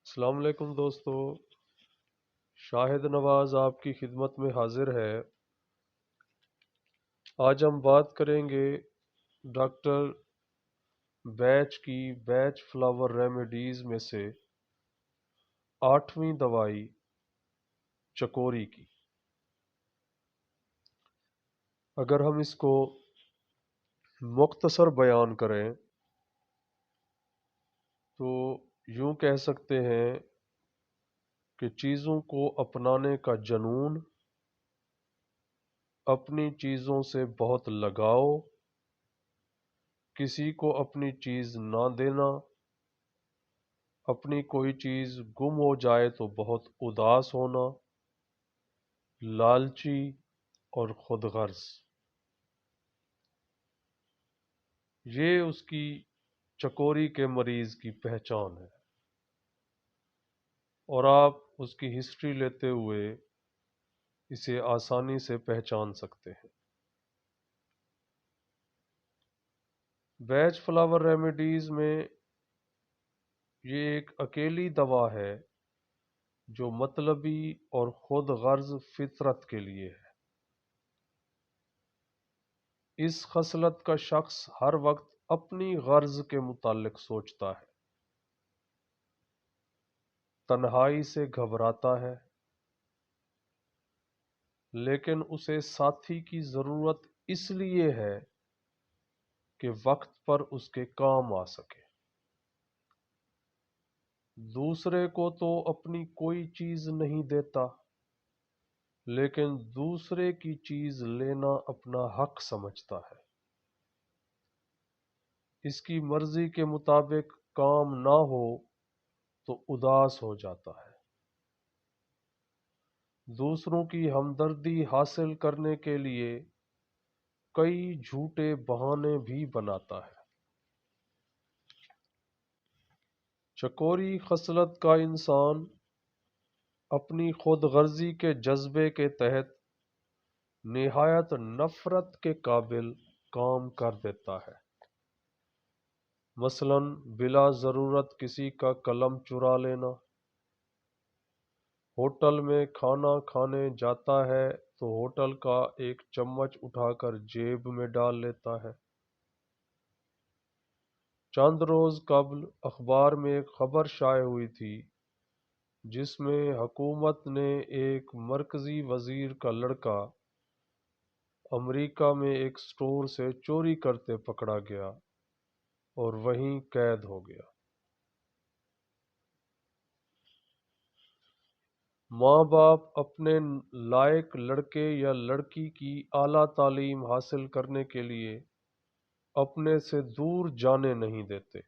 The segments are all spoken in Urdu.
السلام علیکم دوستو، شاہد نواز آپ کی خدمت میں حاضر ہے۔ آج ہم بات کریں گے ڈاکٹر بیچ کی بیچ فلاور ریمیڈیز میں سے 8ویں دوائی چکوری کی۔ اگر ہم اس کو مختصر بیان کریں تو یوں کہہ سکتے ہیں کہ چیزوں کو اپنانے کا جنون، اپنی چیزوں سے بہت لگاؤ، کسی کو اپنی چیز نہ دینا، اپنی کوئی چیز گم ہو جائے تو بہت اداس ہونا، لالچی اور خود غرض، یہ اس کی چکوری کے مریض کی پہچان ہے۔ اور آپ اس کی ہسٹری لیتے ہوئے اسے آسانی سے پہچان سکتے ہیں۔ بیچ فلاور ریمیڈیز میں یہ ایک اکیلی دوا ہے جو مطلبی اور خود غرض فطرت کے لیے ہے۔ اس خصلت کا شخص ہر وقت اپنی غرض کے متعلق سوچتا ہے، تنہائی سے گھبراتا ہے، لیکن اسے ساتھی کی ضرورت اس لیے ہے کہ وقت پر اس کے کام آ سکے۔ دوسرے کو تو اپنی کوئی چیز نہیں دیتا، لیکن دوسرے کی چیز لینا اپنا حق سمجھتا ہے۔ اس کی مرضی کے مطابق کام نہ ہو تو اداس ہو جاتا ہے۔ دوسروں کی ہمدردی حاصل کرنے کے لیے کئی جھوٹے بہانے بھی بناتا ہے۔ چکوری خصلت کا انسان اپنی خود غرضی کے جذبے کے تحت نہایت نفرت کے قابل کام کر دیتا ہے۔ مثلاً بلا ضرورت کسی کا قلم چرا لینا، ہوٹل میں کھانا کھانے جاتا ہے تو ہوٹل کا ایک چمچ اٹھا کر جیب میں ڈال لیتا ہے۔ چند روز قبل اخبار میں ایک خبر شائع ہوئی تھی جس میں حکومت نے ایک مرکزی وزیر کا لڑکا امریکہ میں ایک سٹور سے چوری کرتے پکڑا گیا اور وہیں قید ہو گیا۔ ماں باپ اپنے لائق لڑکے یا لڑکی کی اعلیٰ تعلیم حاصل کرنے کے لیے اپنے سے دور جانے نہیں دیتے،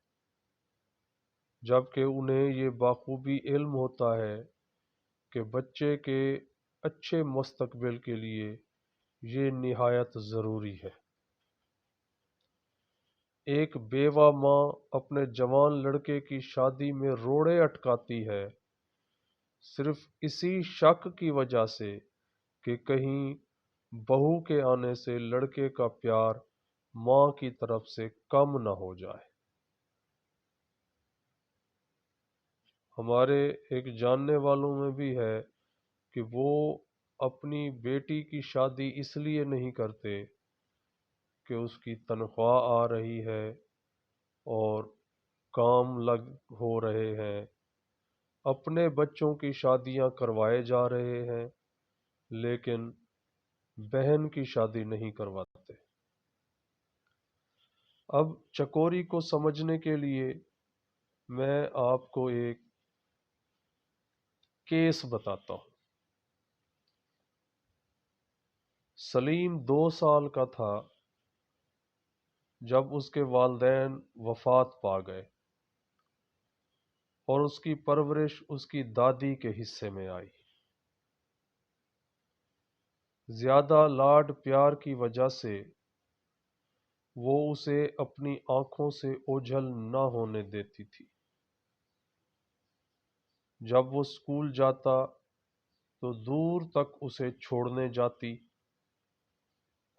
جبکہ انہیں یہ بخوبی علم ہوتا ہے کہ بچے کے اچھے مستقبل کے لیے یہ نہایت ضروری ہے۔ ایک بیوہ ماں اپنے جوان لڑکے کی شادی میں روڑے اٹکاتی ہے صرف اسی شک کی وجہ سے کہ کہیں بہو کے آنے سے لڑکے کا پیار ماں کی طرف سے کم نہ ہو جائے۔ ہمارے ایک جاننے والوں میں بھی ہے کہ وہ اپنی بیٹی کی شادی اس لیے نہیں کرتے کہ اس کی تنخواہ آ رہی ہے اور کام لگ ہو رہے ہیں، اپنے بچوں کی شادیاں کروائے جا رہے ہیں لیکن بہن کی شادی نہیں کرواتے۔ اب چکوری کو سمجھنے کے لیے میں آپ کو ایک کیس بتاتا ہوں۔ سلیم 2 سال کا تھا جب اس کے والدین وفات پا گئے اور اس کی پرورش اس کی دادی کے حصے میں آئی۔ زیادہ لاڈ پیار کی وجہ سے وہ اسے اپنی آنکھوں سے اوجھل نہ ہونے دیتی تھی۔ جب وہ اسکول جاتا تو دور تک اسے چھوڑنے جاتی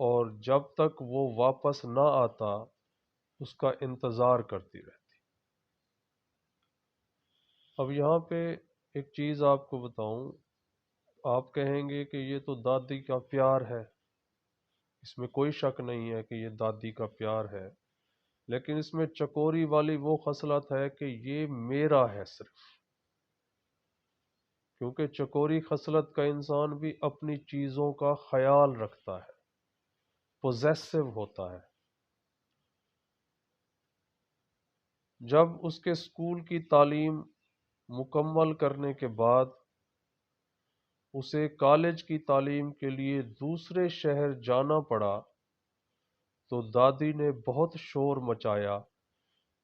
اور جب تک وہ واپس نہ آتا اس کا انتظار کرتی رہتی۔ اب یہاں پہ ایک چیز آپ کو بتاؤں، آپ کہیں گے کہ یہ تو دادی کا پیار ہے، اس میں کوئی شک نہیں ہے کہ یہ دادی کا پیار ہے، لیکن اس میں چکوری والی وہ خصلت ہے کہ یہ میرا ہے صرف، کیونکہ چکوری خصلت کا انسان بھی اپنی چیزوں کا خیال رکھتا ہے، پوزیسو ہوتا ہے۔ جب اس کے اسکول کی تعلیم مکمل کرنے کے بعد اسے کالج کی تعلیم کے لیے دوسرے شہر جانا پڑا تو دادی نے بہت شور مچایا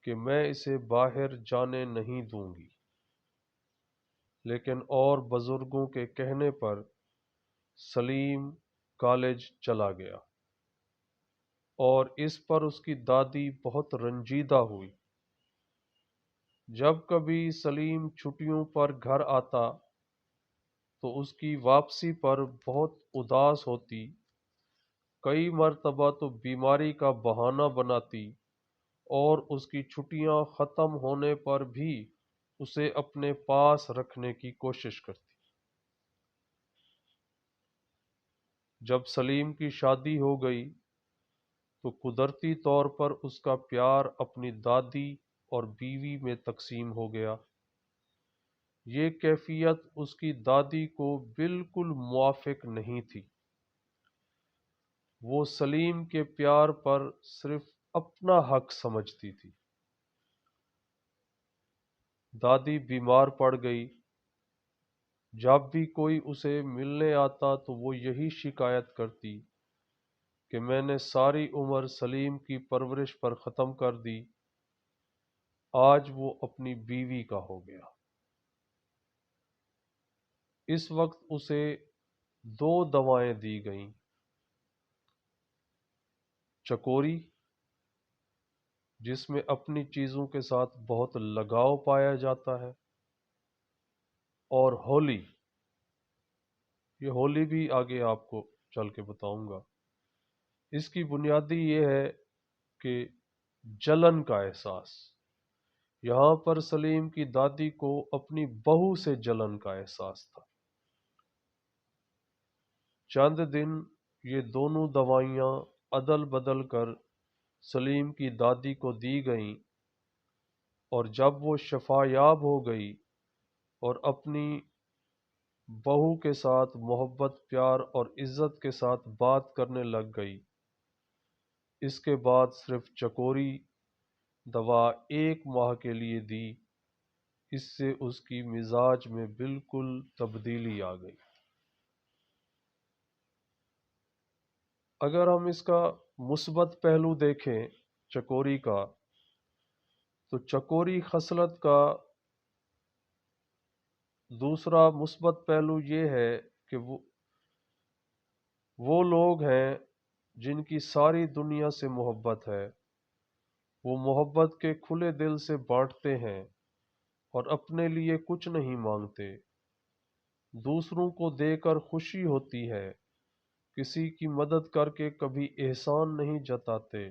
کہ میں اسے باہر جانے نہیں دوں گی، لیکن اور بزرگوں کے کہنے پر سلیم کالج چلا گیا، اور اس پر اس کی دادی بہت رنجیدہ ہوئی۔ جب کبھی سلیم چھٹیوں پر گھر آتا تو اس کی واپسی پر بہت اداس ہوتی، کئی مرتبہ تو بیماری کا بہانہ بناتی، اور اس کی چھٹیاں ختم ہونے پر بھی اسے اپنے پاس رکھنے کی کوشش کرتی۔ جب سلیم کی شادی ہو گئی تو قدرتی طور پر اس کا پیار اپنی دادی اور بیوی میں تقسیم ہو گیا۔ یہ کیفیت اس کی دادی کو بالکل موافق نہیں تھی، وہ سلیم کے پیار پر صرف اپنا حق سمجھتی تھی۔ دادی بیمار پڑ گئی، جب بھی کوئی اسے ملنے آتا تو وہ یہی شکایت کرتی کہ میں نے ساری عمر سلیم کی پرورش پر ختم کر دی، آج وہ اپنی بیوی کا ہو گیا۔ اس وقت اسے 2 دوائیں دی گئیں، چکوری جس میں اپنی چیزوں کے ساتھ بہت لگاؤ پایا جاتا ہے، اور ہولی۔ یہ ہولی بھی آگے آپ کو چل کے بتاؤں گا۔ اس کی بنیادی یہ ہے کہ جلن کا احساس، یہاں پر سلیم کی دادی کو اپنی بہو سے جلن کا احساس تھا۔ چند دن یہ دونوں دوائیاں عدل بدل کر سلیم کی دادی کو دی گئیں، اور جب وہ شفا یاب ہو گئی اور اپنی بہو کے ساتھ محبت، پیار اور عزت کے ساتھ بات کرنے لگ گئی، اس کے بعد صرف چکوری دوا 1 ماہ کے لیے دی، اس سے اس کی مزاج میں بالکل تبدیلی آ گئی۔ اگر ہم اس کا مثبت پہلو دیکھیں چکوری کا، تو چکوری خصلت کا دوسرا مثبت پہلو یہ ہے کہ وہ لوگ ہیں جن کی ساری دنیا سے محبت ہے، وہ محبت کے کھلے دل سے بانٹتے ہیں اور اپنے لیے کچھ نہیں مانگتے، دوسروں کو دے کر خوشی ہوتی ہے، کسی کی مدد کر کے کبھی احسان نہیں جتاتے،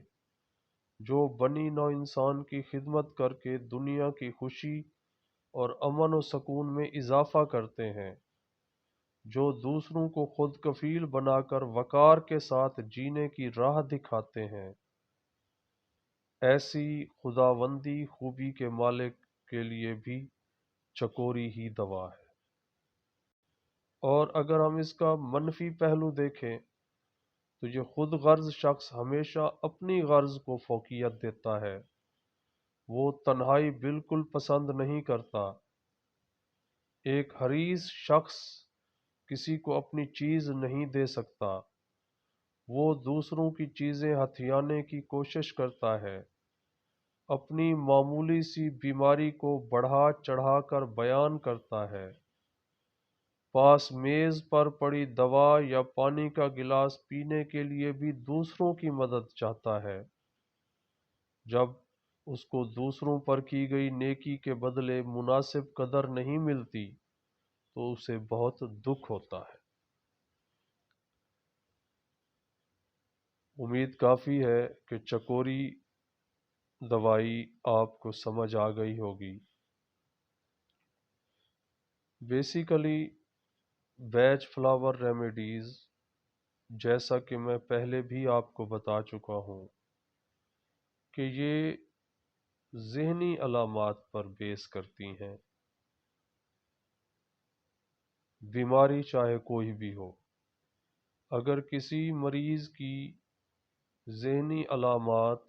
جو بنی نوع انسان کی خدمت کر کے دنیا کی خوشی اور امن و سکون میں اضافہ کرتے ہیں، جو دوسروں کو خود کفیل بنا کر وقار کے ساتھ جینے کی راہ دکھاتے ہیں، ایسی خداوندی خوبی کے مالک کے لیے بھی چکوری ہی دوا ہے۔ اور اگر ہم اس کا منفی پہلو دیکھیں تو یہ خود غرض شخص ہمیشہ اپنی غرض کو فوقیت دیتا ہے، وہ تنہائی بالکل پسند نہیں کرتا۔ ایک حریص شخص کسی کو اپنی چیز نہیں دے سکتا، وہ دوسروں کی چیزیں ہتھیانے کی کوشش کرتا ہے، اپنی معمولی سی بیماری کو بڑھا چڑھا کر بیان کرتا ہے، پاس میز پر پڑی دوا یا پانی کا گلاس پینے کے لیے بھی دوسروں کی مدد چاہتا ہے، جب اس کو دوسروں پر کی گئی نیکی کے بدلے مناسب قدر نہیں ملتی تو اسے بہت دکھ ہوتا ہے۔ امید کافی ہے کہ چکوری دوائی آپ کو سمجھ آ گئی ہوگی۔ بیسیکلی ویج فلاور ریمیڈیز، جیسا کہ میں پہلے بھی آپ کو بتا چکا ہوں کہ یہ ذہنی علامات پر بیس کرتی ہیں، بیماری چاہے کوئی بھی ہو۔ اگر کسی مریض کی ذہنی علامات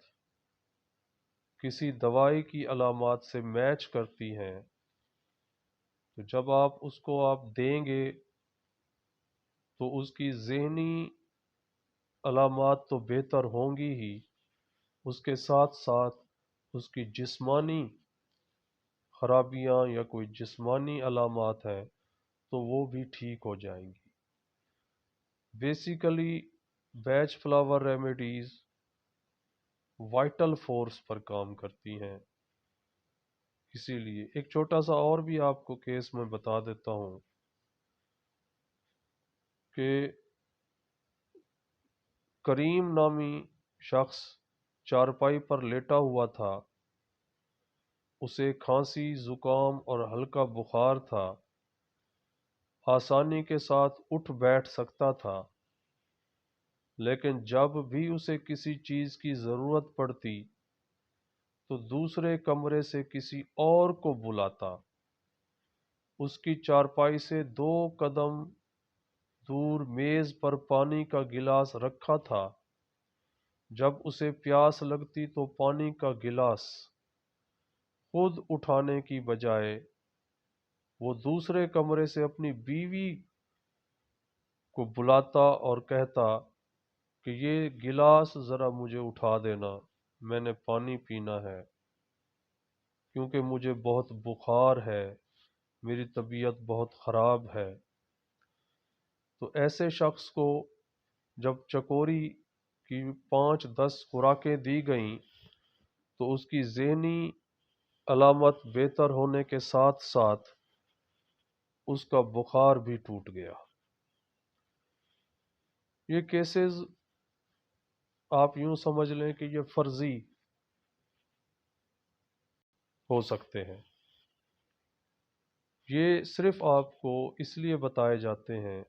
کسی دوائی کی علامات سے میچ کرتی ہیں تو جب اس کو آپ دیں گے تو اس کی ذہنی علامات تو بہتر ہوں گی ہی، اس کے ساتھ ساتھ اس کی جسمانی خرابیاں یا کوئی جسمانی علامات ہیں تو وہ بھی ٹھیک ہو جائیں گی۔ بیسیکلی ویج فلاور ریمیڈیز وائٹل فورس پر کام کرتی ہیں۔ اسی لیے ایک چھوٹا سا اور بھی آپ کو کیس میں بتا دیتا ہوں کہ کریم نامی شخص چارپائی پر لیٹا ہوا تھا، اسے کھانسی، زکام اور ہلکا بخار تھا، آسانی کے ساتھ اٹھ بیٹھ سکتا تھا، لیکن جب بھی اسے کسی چیز کی ضرورت پڑتی تو دوسرے کمرے سے کسی اور کو بلاتا۔ اس کی چارپائی سے 2 قدم دور میز پر پانی کا گلاس رکھا تھا، جب اسے پیاس لگتی تو پانی کا گلاس خود اٹھانے کی بجائے وہ دوسرے کمرے سے اپنی بیوی کو بلاتا اور کہتا کہ یہ گلاس ذرا مجھے اٹھا دینا، میں نے پانی پینا ہے، کیونکہ مجھے بہت بخار ہے، میری طبیعت بہت خراب ہے۔ تو ایسے شخص کو جب چکوری کی 5-10 خوراکیں دی گئیں تو اس کی ذہنی علامت بہتر ہونے کے ساتھ ساتھ اس کا بخار بھی ٹوٹ گیا۔ یہ کیسز آپ یوں سمجھ لیں کہ یہ فرضی ہو سکتے ہیں، یہ صرف آپ کو اس لیے بتائے جاتے ہیں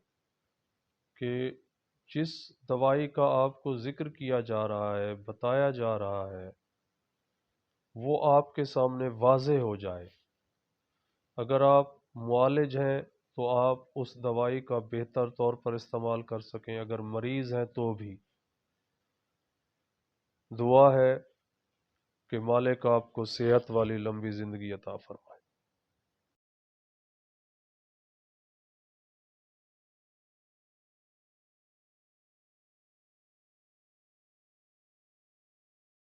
کہ جس دوائی کا آپ کو ذکر کیا جا رہا ہے، بتایا جا رہا ہے، وہ آپ کے سامنے واضح ہو جائے۔ اگر آپ معالج ہیں تو آپ اس دوائی کا بہتر طور پر استعمال کر سکیں، اگر مریض ہیں تو بھی۔ دعا ہے کہ مالک آپ کو صحت والی لمبی زندگی عطا فرمائے۔